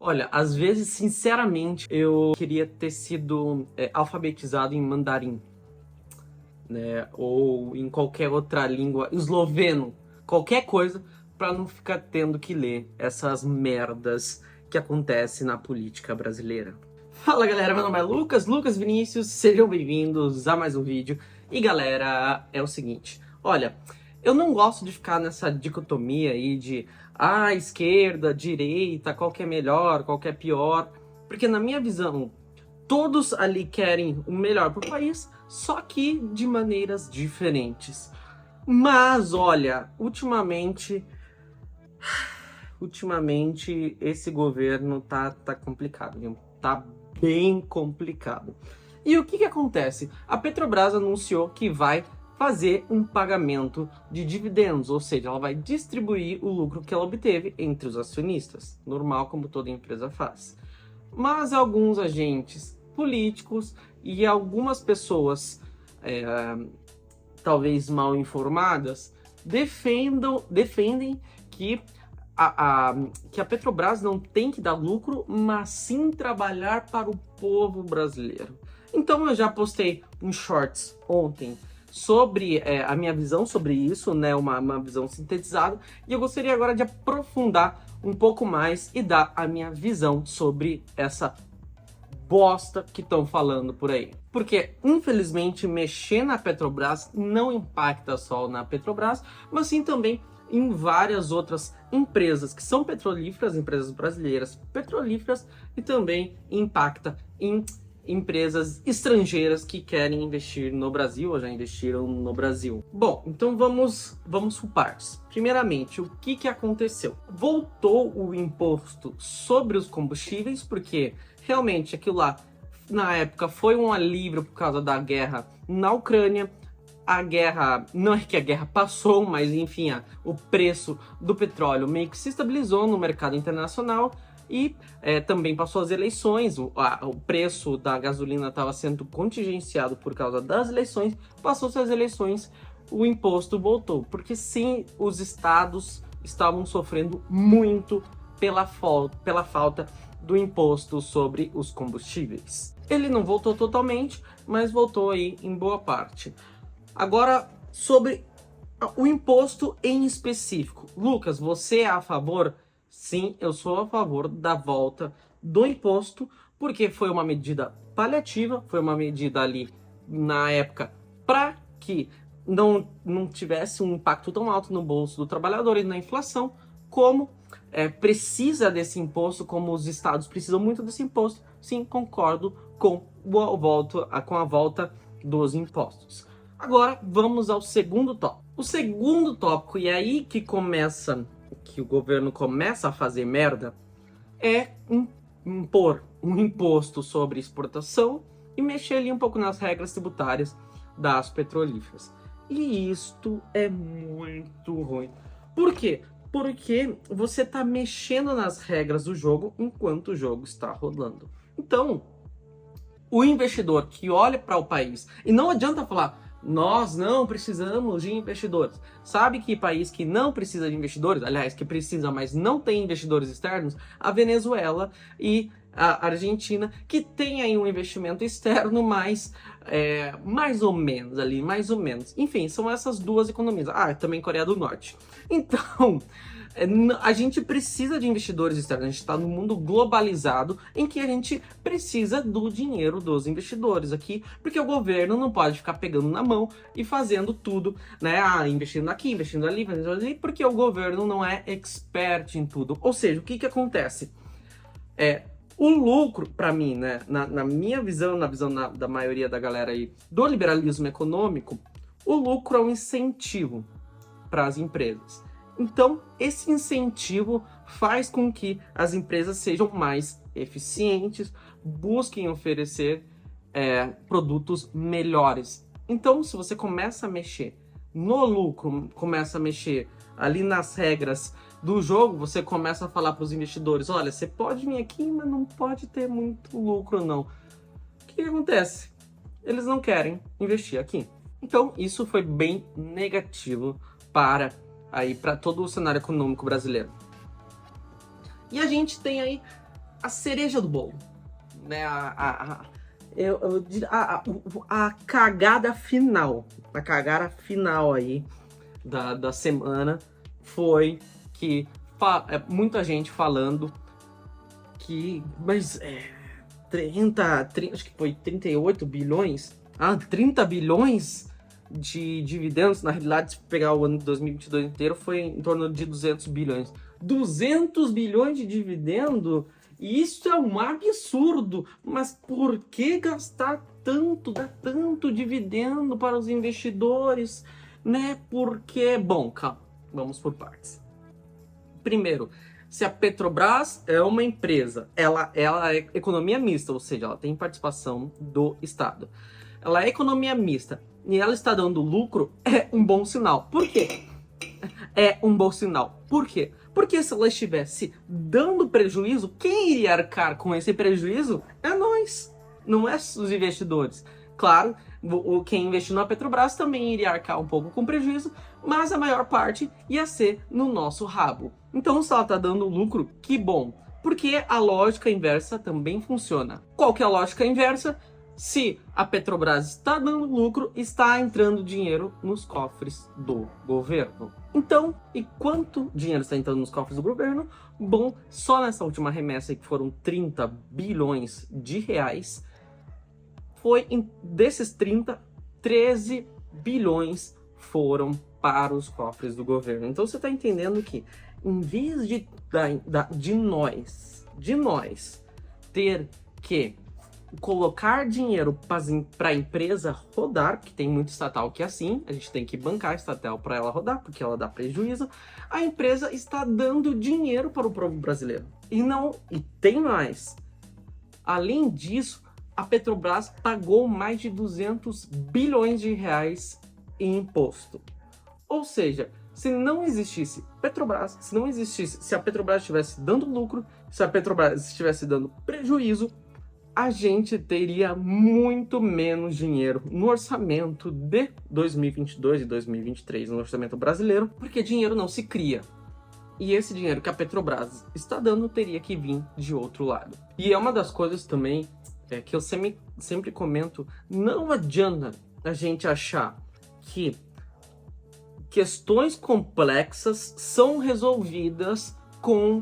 Olha, às vezes, sinceramente, eu queria ter sido alfabetizado em mandarim, né? Ou em qualquer outra língua, esloveno, qualquer coisa, para não ficar tendo que ler essas merdas que acontecem na política brasileira. Fala galera, meu nome é Lucas Vinícius, sejam bem-vindos a mais um vídeo. E galera, é o seguinte, olha, eu não gosto de ficar nessa dicotomia aí de esquerda, direita, qual que é melhor, qual que é pior, porque na minha visão, todos ali querem o melhor para o país, só que de maneiras diferentes. Mas olha, ultimamente esse governo tá complicado, viu? Tá bem complicado. E o que acontece? A Petrobras anunciou que vai fazer um pagamento de dividendos, ou seja, ela vai distribuir o lucro que ela obteve entre os acionistas, normal como toda empresa faz. Mas alguns agentes políticos e algumas pessoas talvez mal informadas defendem que que a Petrobras não tem que dar lucro, mas sim trabalhar para o povo brasileiro. Então eu já postei um shorts ontem sobre a minha visão sobre isso, né, uma visão sintetizada, e eu gostaria agora de aprofundar um pouco mais e dar a minha visão sobre essa bosta que estão falando por aí. Porque, infelizmente, mexer na Petrobras não impacta só na Petrobras, mas sim também em várias outras empresas que são petrolíferas, empresas brasileiras petrolíferas, e também impacta em empresas estrangeiras que querem investir no Brasil ou já investiram no Brasil. Bom, então vamos por partes. Primeiramente, o que aconteceu? Voltou o imposto sobre os combustíveis, porque realmente aquilo lá, na época, foi um alívio por causa da guerra na Ucrânia. A guerra, não é que a guerra passou, mas enfim, o preço do petróleo meio que se estabilizou no mercado internacional e também passou as eleições, o preço da gasolina estava sendo contingenciado por causa das eleições, passou-se as eleições, o imposto voltou, porque sim, os estados estavam sofrendo muito pela falta do imposto sobre os combustíveis. Ele não voltou totalmente, mas voltou aí em boa parte. Agora, sobre o imposto em específico. Lucas, você é a favor? Sim, eu sou a favor da volta do imposto, porque foi uma medida paliativa, foi uma medida ali na época para que não tivesse um impacto tão alto no bolso do trabalhador e na inflação, como precisa desse imposto, como os estados precisam muito desse imposto. Sim, concordo com a volta dos impostos. Agora vamos ao segundo tópico. O segundo tópico, e é aí que o governo começa a fazer merda, é impor um imposto sobre exportação e mexer ali um pouco nas regras tributárias das petrolíferas. E isto é muito ruim. Por quê? Porque você está mexendo nas regras do jogo enquanto o jogo está rolando. Então, o investidor que olha para o país, e não adianta falar, nós não precisamos de investidores. Sabe que país que não precisa de investidores, aliás, que precisa, mas não tem investidores externos? A Venezuela e a Argentina, que tem aí um investimento externo, mas mais ou menos ali, mais ou menos. Enfim, são essas duas economias. Também Coreia do Norte. Então, a gente precisa de investidores externos, a gente está num mundo globalizado em que a gente precisa do dinheiro dos investidores aqui, porque o governo não pode ficar pegando na mão e fazendo tudo, né? Investindo aqui, investindo ali, porque o governo não é expert em tudo. Ou seja, o que acontece? O lucro, para mim, né, na minha visão, na visão da maioria da galera aí do liberalismo econômico, o lucro é um incentivo para as empresas. Então, esse incentivo faz com que as empresas sejam mais eficientes, busquem oferecer produtos melhores. Então, se você começa a mexer no lucro, começa a mexer ali nas regras do jogo, você começa a falar para os investidores, olha, você pode vir aqui, mas não pode ter muito lucro, não. O que acontece? Eles não querem investir aqui. Então, isso foi bem negativo para todo o cenário econômico brasileiro. E a gente tem aí a cereja do bolo, né? A cagada final, a cagada final aí da semana foi que muita gente falando que, mas 30, acho que foi 38 bilhões, 30 bilhões de dividendos. Na realidade, se pegar o ano de 2022 inteiro, foi em torno de 200 bilhões. 200 bilhões de dividendo? Isso é um absurdo, mas por que gastar dar tanto dividendo para os investidores, né? Porque, bom, calma, vamos por partes. Primeiro, se a Petrobras é uma empresa, ela é economia mista, ou seja, ela tem participação do Estado. Ela é economia mista e ela está dando lucro, é um bom sinal. Por quê? É um bom sinal. Por quê? Porque se ela estivesse dando prejuízo, quem iria arcar com esse prejuízo é nós, não é os investidores. Claro, quem investiu na Petrobras também iria arcar um pouco com prejuízo, mas a maior parte ia ser no nosso rabo. Então, se ela está dando lucro, que bom. Porque a lógica inversa também funciona. Qual que é a lógica inversa? Se a Petrobras está dando lucro, está entrando dinheiro nos cofres do governo. Então, e quanto dinheiro está entrando nos cofres do governo? Bom, só nessa última remessa, que foram 30 bilhões de reais, desses 30, 13 bilhões foram para os cofres do governo. Então você está entendendo que, em vez de nós ter que colocar dinheiro para a empresa rodar, porque tem muito estatal que é assim, a gente tem que bancar a estatal para ela rodar, porque ela dá prejuízo, a empresa está dando dinheiro para o povo brasileiro. E tem mais. Além disso, a Petrobras pagou mais de 200 bilhões de reais em imposto. Ou seja, se não existisse Petrobras, se a Petrobras estivesse dando lucro, se a Petrobras estivesse dando prejuízo, a gente teria muito menos dinheiro no orçamento de 2022 e 2023, no orçamento brasileiro, porque dinheiro não se cria. E esse dinheiro que a Petrobras está dando teria que vir de outro lado. E é uma das coisas também que eu sempre comento, não adianta a gente achar que questões complexas são resolvidas com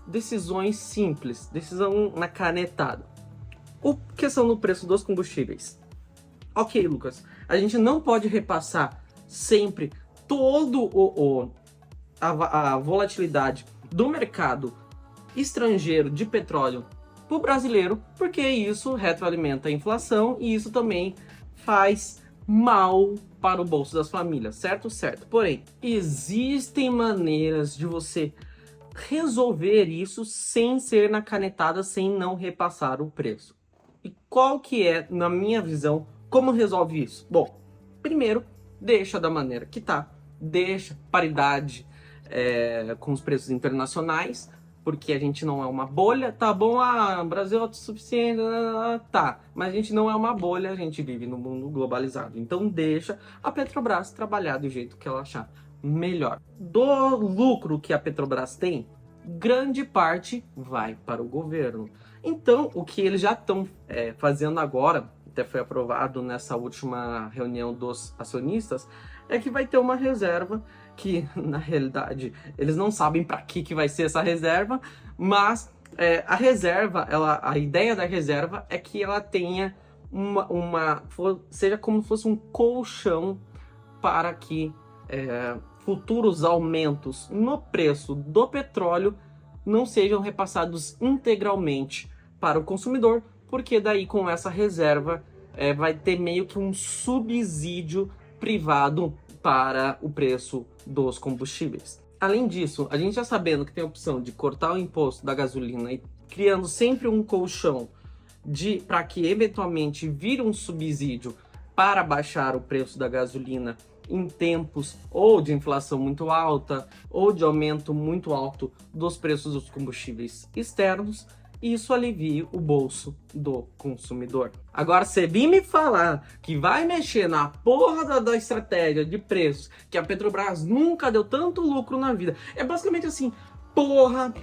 decisões simples, decisão na canetada. Questão do preço dos combustíveis. Ok, Lucas, a gente não pode repassar sempre todo a volatilidade do mercado estrangeiro de petróleo para o brasileiro, porque isso retroalimenta a inflação e isso também faz mal para o bolso das famílias, certo? Certo. Porém, existem maneiras de você resolver isso sem ser na canetada, sem não repassar o preço. E qual que é, na minha visão, como resolve isso? Bom, primeiro, deixa da maneira que tá, deixa paridade com os preços internacionais, porque a gente não é uma bolha, tá bom, o Brasil é autossuficiente, tá, mas a gente não é uma bolha, a gente vive no mundo globalizado, então deixa a Petrobras trabalhar do jeito que ela achar melhor. Do lucro que a Petrobras tem, grande parte vai para o governo. Então, o que eles já estão fazendo agora, até foi aprovado nessa última reunião dos acionistas, é que vai ter uma reserva que, na realidade, eles não sabem para que vai ser essa reserva, mas a reserva, a ideia da reserva é que ela tenha seja como se fosse um colchão para que futuros aumentos no preço do petróleo não sejam repassados integralmente para o consumidor, porque daí com essa reserva vai ter meio que um subsídio privado para o preço dos combustíveis. Além disso, a gente já sabendo que tem a opção de cortar o imposto da gasolina e criando sempre um colchão para que eventualmente vire um subsídio para baixar o preço da gasolina em tempos ou de inflação muito alta ou de aumento muito alto dos preços dos combustíveis externos, isso alivia o bolso do consumidor. Agora, você vir me falar que vai mexer na porra da estratégia de preços, que a Petrobras nunca deu tanto lucro na vida, é basicamente assim, porra,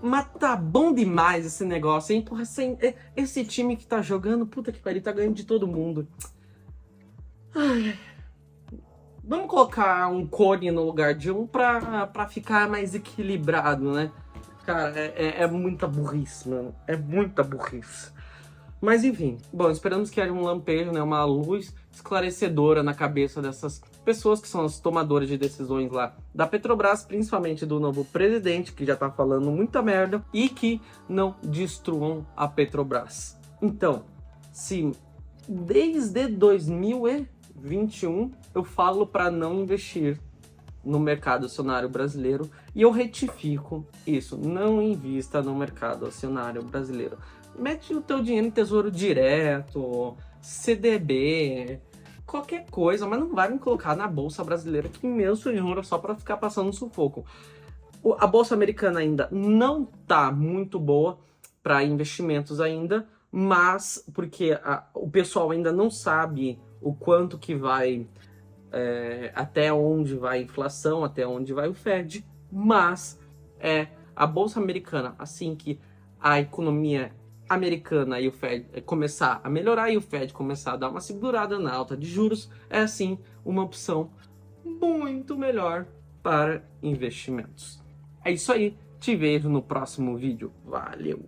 Mas tá bom demais esse negócio, hein? Porra, esse time que tá jogando, puta que pariu, tá ganhando de todo mundo. Ai, vamos colocar um cone no lugar de um pra ficar mais equilibrado, né? Cara, é muita burrice, mano. É muita burrice. Mas enfim, bom, esperamos que haja um lampejo, né, uma luz esclarecedora na cabeça dessas pessoas que são as tomadoras de decisões lá da Petrobras, principalmente do novo presidente, que já tá falando muita merda, e que não destruam a Petrobras. Então, se desde 2021 eu falo para não investir no mercado acionário brasileiro, e eu retifico isso, não invista no mercado acionário brasileiro. Mete o teu dinheiro em tesouro direto, CDB, qualquer coisa, mas não vai me colocar na bolsa brasileira, que meu senhor, é só para ficar passando sufoco. A bolsa americana ainda não tá muito boa para investimentos ainda, mas porque o pessoal ainda não sabe o quanto que vai, até onde vai a inflação, até onde vai o Fed, mas a bolsa americana, assim que a economia americana e o Fed começar a melhorar e o Fed começar a dar uma segurada na alta de juros, é assim uma opção muito melhor para investimentos. É isso aí, te vejo no próximo vídeo. Valeu!